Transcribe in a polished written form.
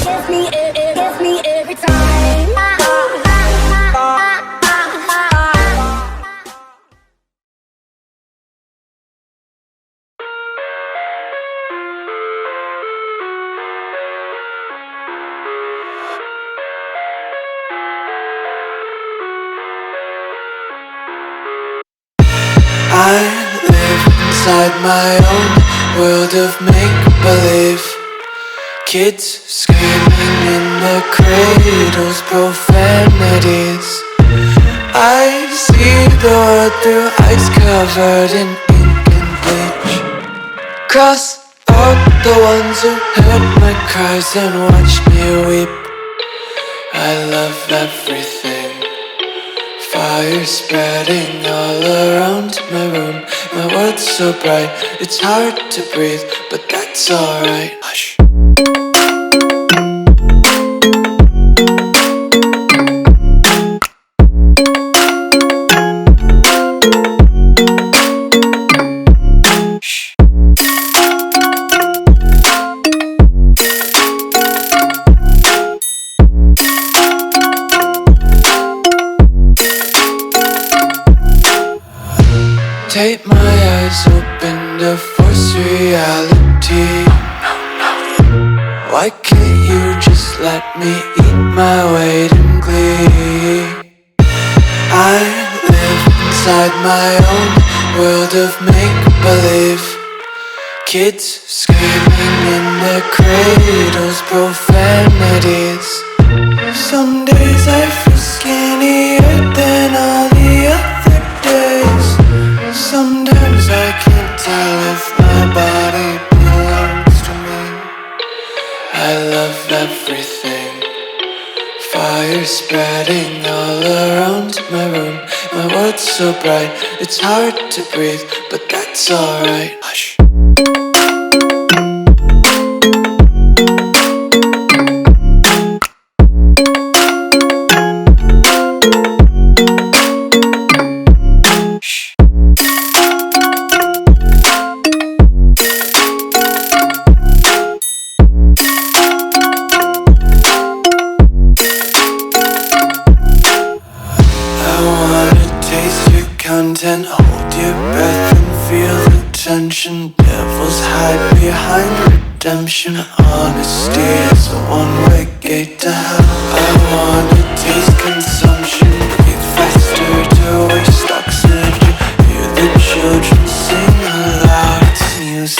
Gives me every time. I live inside my own world of make-believe. Kids screaming in their cradles, profanities. I see the world through ice covered in ink and bleach. Cross out the ones who heard my cries and watched me weep. I love everything. Fire spreading all around my room. My world's so bright, it's hard to breathe, but that's alright. Hush. Take my eyes open to force reality. Why can't you just let me eat my weight in glee? I live inside my own world of make-believe. Kids screaming in their cradles, profanities. Some days I feel skinnier than all the other days. Sometimes I can't tell if my body belongs to me. I love everything. Fire spreading all around my room. My world's so bright, it's hard to breathe, but that's alright. Hush. Content, hold your breath and feel the tension. Devils hide behind redemption. Honesty is a one-way gate to hell. I wanna taste consumption.